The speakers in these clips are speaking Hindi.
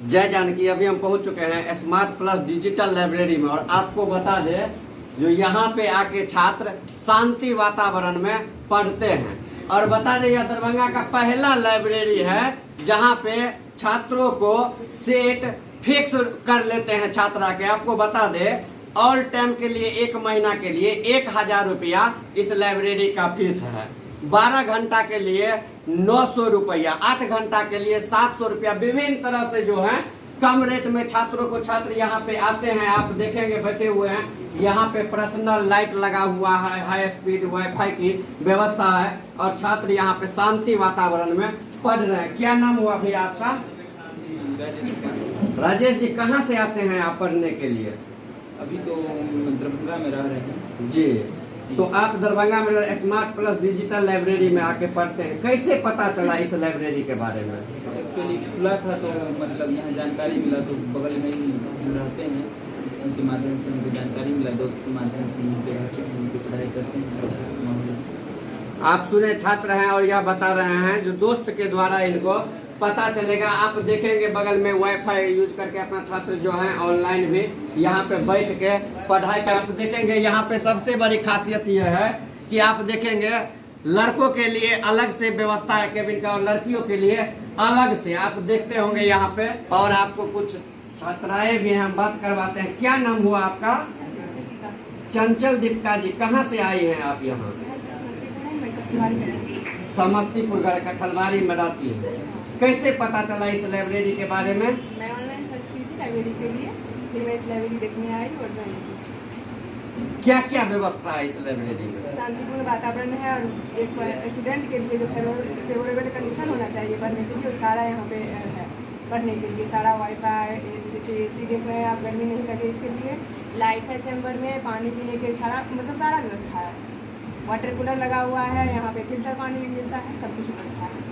जय जानकी। अभी हम पहुंच चुके हैं स्मार्ट प्लस डिजिटल लाइब्रेरी में और आपको बता दें जो यहाँ पे आके छात्र शांति वातावरण में पढ़ते हैं। और बता दें यह दरभंगा का पहला लाइब्रेरी है जहाँ पे छात्रों को सेट फिक्स कर लेते हैं छात्रा के। आपको बता दें ऑल टाइम के लिए 1 महीना के लिए 1000 रुपया इस लाइब्रेरी का फीस है। 12 घंटा के लिए 900 रुपया, 8 घंटा के लिए 700 रुपया। विभिन्न तरह से जो है कम रेट में छात्रों को छात्र यहाँ पे आते हैं। आप देखेंगे बैठे हुए हैं, यहाँ पे पर्सनल लाइट लगा हुआ है, हाई स्पीड वाईफाई की व्यवस्था है और छात्र यहाँ पे शांति वातावरण में पढ़ रहे हैं। क्या नाम हुआ भैया आपका? राजेश जी। कहाँ से आते हैं आप पढ़ने के लिए? अभी तो दरभंगा में रह रहे हैं जी। तो आप दरभंगा में स्मार्ट प्लस डिजिटल लाइब्रेरी में आके पढ़ते हैं। कैसे पता चला इस लाइब्रेरी के बारे में? एक्चुअली खुला था तो मतलब यहाँ जानकारी मिला, तो बगल में ही रहते हैं, इसी के माध्यम से उनको जानकारी मिला, दोस्त के माध्यम से यहीं पे रहते हैं, उनकी पढ़ाई करते हैं। अच्छा माहौल। आप सुने छात्र हैं और यह बता रहे हैं जो दोस्त के द्वारा इनको पता चलेगा। आप देखेंगे बगल में वाईफाई यूज करके अपना छात्र जो है ऑनलाइन भी यहाँ पे बैठ के पढ़ाई कर। आप देखेंगे यहाँ पे सबसे बड़ी खासियत यह है कि आप देखेंगे लड़कों के लिए अलग से व्यवस्था है केबिन का और लड़कियों के लिए अलग से। आप देखते होंगे यहाँ पे। और आपको कुछ छात्राएं भी हैं, हम बात करवाते हैं। क्या नाम हुआ आपका? चंचल दीपिका जी। कहाँ से आई हैं आप यहाँ? समस्तीपुर कठलवारी में रहती है। कैसे पता चला इस लाइब्रेरी के बारे में? मैं ऑनलाइन सर्च की थी लाइब्रेरी के लिए, फिर मैं इस लाइब्रेरी देखने आई और ज्वाइन की। क्या क्या व्यवस्था है इस लाइब्रेरी में? शांतिपूर्ण वातावरण है और एक स्टूडेंट के लिए जो फेवरेबल कंडीशन होना चाहिए पढ़ने के लिए वो सारा यहाँ पे है। पढ़ने के लिए सारा वाईफाई, जैसे AC देख रहे हैं आप, गर्मी नहीं लगे इसके लिए, लाइट है चैम्बर में, पानी पीने के सारा मतलब सारा व्यवस्था है। वाटर कूलर लगा हुआ है, यहाँ पे फिल्टर पानी भी मिलता है, सब कुछ व्यवस्था है।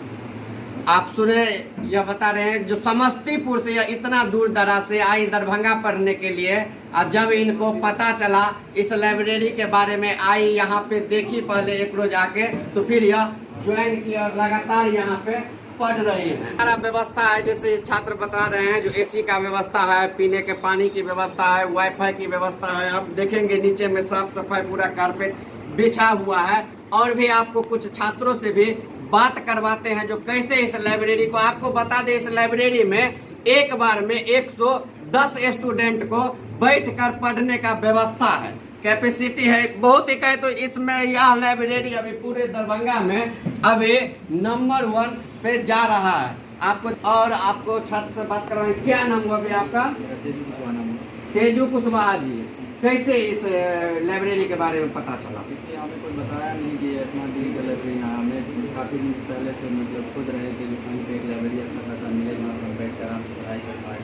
आप सुने यह बता रहे हैं जो समस्तीपुर से या इतना दूर दराज से आई दरभंगा पढ़ने के लिए, और जब इनको पता चला इस लाइब्रेरी के बारे में, आई यहाँ पे देखी पहले एक रोज आके, तो फिर यह ज्वाइन की और लगातार यहाँ पे पढ़ रही है। सारा व्यवस्था है, जैसे इस छात्र बता रहे हैं जो AC का व्यवस्था है, पीने के पानी की व्यवस्था है, वाईफाई की व्यवस्था है। आप देखेंगे नीचे में साफ सफाई, पूरा कारपेट बिछा हुआ है। और भी आपको कुछ छात्रों से भी बात करवाते हैं जो कैसे इस लाइब्रेरी को। आपको बता दें इस लाइब्रेरी में एक बार में 110 स्टूडेंट को बैठकर पढ़ने का व्यवस्था है, कैपेसिटी है। बहुत ही कहे तो इसमें यह लाइब्रेरी अभी पूरे दरभंगा में अभी नंबर 1 पे जा रहा है। आपको छात्र से बात करवाएं। क्या नाम हुआ अभी आपका? तेजू कुशवाहा जी। कैसे इस लाइब्रेरी के बारे में पता चला? इसलिए हमें कोई बताया नहीं कि स्मार्ट डिजिटल लाइब्रेरी यहाँ हमें काफ़ी दिन पहले से मतलब खुद रहे थे कि कहीं पे एक लाइब्रेरी अच्छा खासा मिलेगा, वहाँ पर बैठ कर आराम से पढ़ाई कर पाए।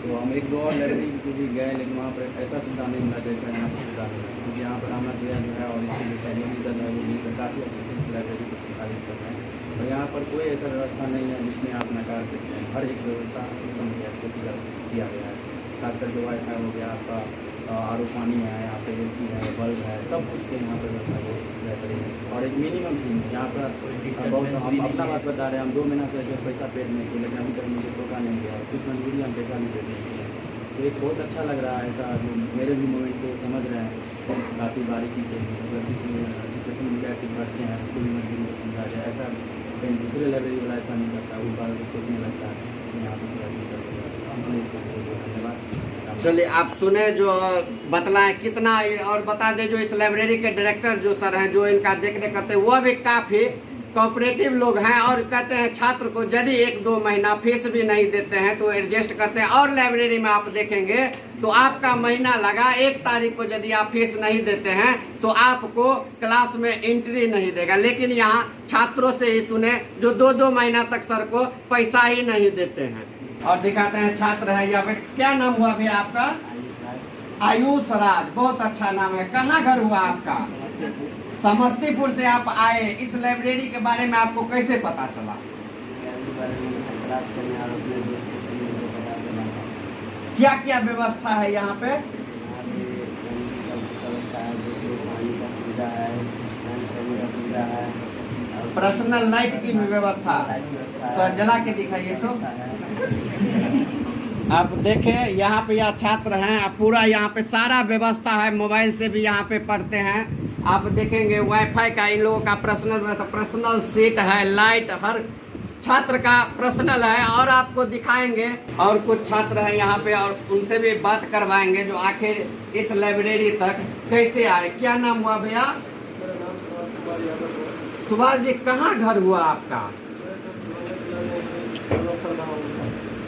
तो हम 1-2 और लाइब्रेरी को भी गए, लेकिन वहाँ पर ऐसा सुविधा नहीं मिला जैसा यहाँ पर सुविधा मिला। क्योंकि यहाँ पर हमारा दिया जो है और इसके जो टेक्नोलॉजी है वो मिलकर काफ़ी अच्छे से लाइब्रेरी को संचालित कर रहे हैं। और यहाँ पर कोई ऐसा व्यवस्था नहीं है जिसमें आप नकार सकते हैं। हर एक व्यवस्था उत्तम दिया गया है। खासकर जो वाईफाई हो गया, आपका RO पानी है, यहाँ पे AC है, बल्ब है, सब कुछ के यहाँ पर व्यवस्था बहुत बेहतरीन है। और एक मिनिमम फी यहाँ पर बहुत, हम अपना बात बता रहे हैं, हम 2 महीना से ऐसे पैसा पेड नहीं किए, लेकिन अभी तक मुझे धोखा नहीं गया। कुछ मजबूरी हम पैसा भी पेड नहीं किए। तो एक बहुत अच्छा लग रहा है ऐसा, जो मेरे भी मोमेंट को समझ रहे हैं काफ़ी बारीकी से, मतलब किसी सिचुएशन में क्या भरते हैं उसको भी मजबूरी को समझा जाए। ऐसा कहीं दूसरे लाइब्रेरी वाला ऐसा नहीं करता, वो बार को खोजने लगता है। यहाँ पर धन्यवाद। चलिए आप सुने जो बतलाएं कितना। और बता दें जो इस लाइब्रेरी के डायरेक्टर जो सर हैं जो इनका देखरेख करते हैं वो भी काफ़ी कोऑपरेटिव लोग हैं। और कहते हैं छात्र को यदि 1-2 महीना फीस भी नहीं देते हैं तो एडजस्ट करते हैं। और लाइब्रेरी में आप देखेंगे तो आपका महीना लगा, 1 तारीख को यदि आप फीस नहीं देते हैं तो आपको क्लास में एंट्री नहीं देगा। लेकिन यहाँ छात्रों से ही सुने जो 2-2 महीना तक सर को पैसा ही नहीं देते हैं। और दिखाते हैं छात्र है यहाँ पे। क्या नाम हुआ भैया आपका? आयुष राज। बहुत अच्छा नाम है। कहाँ घर हुआ आपका? समस्तीपुर से आप आए। इस लाइब्रेरी के बारे में आपको कैसे पता चला? क्या क्या व्यवस्था है यहाँ पे? पर्सनल लाइट की भी व्यवस्था। तो जला के दिखाइए तो। आप देखें यहाँ पे यह छात्र हैं, अब पूरा यहाँ पे सारा व्यवस्था है, मोबाइल से भी यहाँ पे पढ़ते हैं। आप देखेंगे वाईफाई का इन लोगों का पर्सनल सीट है, लाइट हर छात्र का पर्सनल है। और आपको दिखाएंगे और कुछ छात्र हैं यहाँ पे और उनसे भी बात करवाएंगे जो आखिर इस लाइब्रेरी तक कैसे आए। क्या नाम हुआ भैया? मेरा नाम सुभाष कुमार यादव है। सुभाष जी, कहाँ घर हुआ आपका?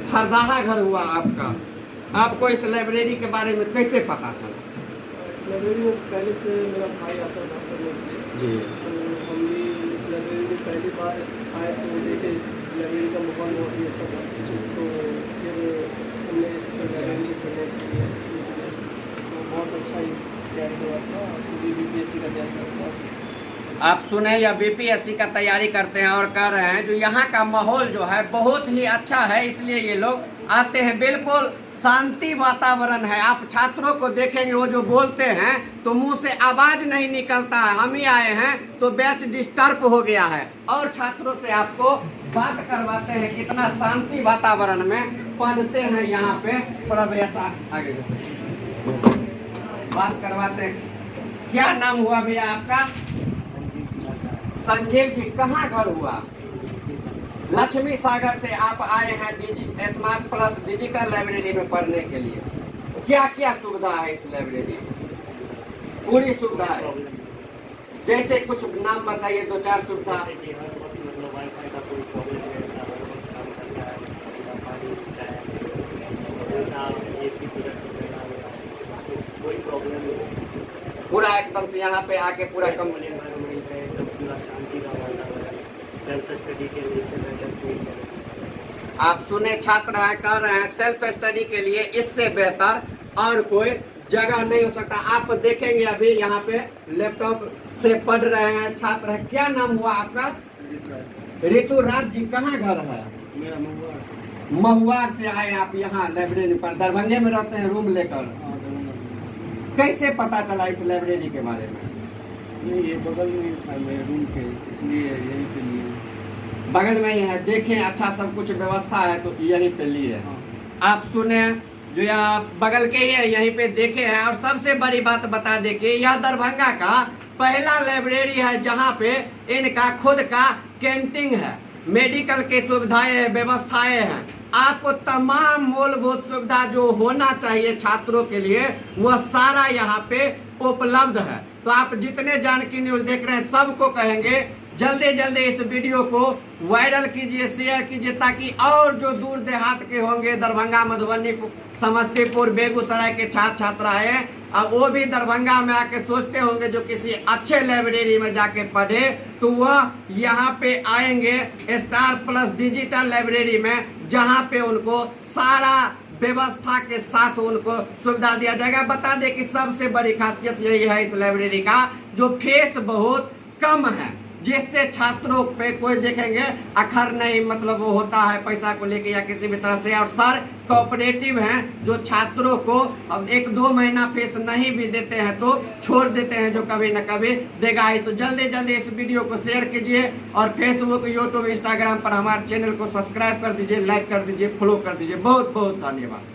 हरदाहा घर हुआ आपका। आपको इस लाइब्रेरी के बारे में कैसे पता चला? इस लाइब्रेरी में पहले से मेरा भाई आता था पढ़ने के लिए, जी। तो हम भी इस लाइब्रेरी में पहली बार आए तो देखे इस लाइब्रेरी का माहौल बहुत ही अच्छा था, तो फिर हमने इस लाइब्रेरी में पढ़ने के लिए सोचा, तो बहुत अच्छा ही तैयारी हुआ था। पूरी BPSC का तैयारी करता था। आप सुने या बीपीएससी का तैयारी करते हैं और कह रहे हैं जो यहाँ का माहौल जो है बहुत ही अच्छा है, इसलिए ये लोग आते हैं। बिल्कुल शांति वातावरण है। आप छात्रों को देखेंगे वो जो बोलते हैं तो मुंह से आवाज नहीं निकलता है। हम ही आए हैं तो बैच डिस्टर्ब हो गया है और छात्रों से आपको बात करवाते हैं कितना शांति वातावरण में पढ़ते हैं यहाँ पे। थोड़ा भैया आगे बात करवाते हैं। क्या नाम हुआ भैया आपका? संजीव जी, कहाँ घर हुआ? लक्ष्मी सागर से आप आए हैं स्मार्ट प्लस डिजिटल लाइब्रेरी में पढ़ने के लिए। क्या क्या सुविधा है इस लाइब्रेरी में? पूरी सुविधा है। जैसे कुछ नाम बताइए, 2-4 सुविधा। पूरा एकदम से यहाँ पे आके पूरा कम सेल्फ स्टडी के लिए आप सुने छात्र हैं कह रहे हैं सेल्फ स्टडी के लिए इससे बेहतर और कोई जगह नहीं हो सकता। आप देखेंगे अभी यहाँ पे लैपटॉप से पढ़ रहे हैं छात्र हैं। क्या नाम हुआ आपका? ऋतुराज जी, कहाँ घर है? मेरा महुआर से आए आप यहाँ लाइब्रेरी पर। दरभंगे में रहते हैं रूम लेकर। कैसे पता चला इस लाइब्रेरी के बारे में? ये बगल में था मेरे रूम के, इसलिए यहीं पे लिए। बगल में ही है, देखें अच्छा सब कुछ व्यवस्था है तो यहीं पे लिए। आप सुने जो यहाँ बगल के ही है यहीं पे देखे हैं। और सबसे बड़ी बात बता दे कि यह दरभंगा का पहला लाइब्रेरी है जहाँ पे इनका खुद का कैंटीन है, मेडिकल की सुविधाएं व्यवस्थाएं हैं। आपको तमाम मूलभूत सुविधा जो होना चाहिए छात्रों के लिए वह सारा यहाँ पे उपलब्ध है। तो आप जितने जानकी न्यूज देख रहे हैं सबको कहेंगे जल्दी जल्दी इस वीडियो को वायरल कीजिए, शेयर कीजिए, ताकि और जो दूर देहात के होंगे दरभंगा, मधुबनी, समस्तीपुर, बेगूसराय के छात्र छात्राएं अब वो भी दरभंगा में आके सोचते होंगे जो किसी अच्छे लाइब्रेरी में जाके पढ़े तो वह यहाँ पे आएंगे स्टार प्लस डिजिटल लाइब्रेरी में, जहाँ पे उनको सारा व्यवस्था के साथ उनको सुविधा दिया जाएगा। बता दें कि सबसे बड़ी खासियत यही है इस लाइब्रेरी का जो फीस बहुत कम है, जिससे छात्रों पे कोई देखेंगे अखर नहीं, मतलब वो होता है पैसा को लेके या किसी भी तरह से। और सर कोऑपरेटिव हैं जो छात्रों को अब 1-2 महीना फीस नहीं भी देते हैं तो छोड़ देते हैं, जो कभी न कभी देगा ही। तो जल्दी जल्दी इस वीडियो को शेयर कीजिए और फेसबुक, यूट्यूब, इंस्टाग्राम पर हमारे चैनल को सब्सक्राइब कर दीजिए, लाइक कर दीजिए, फॉलो कर दीजिए। बहुत बहुत धन्यवाद।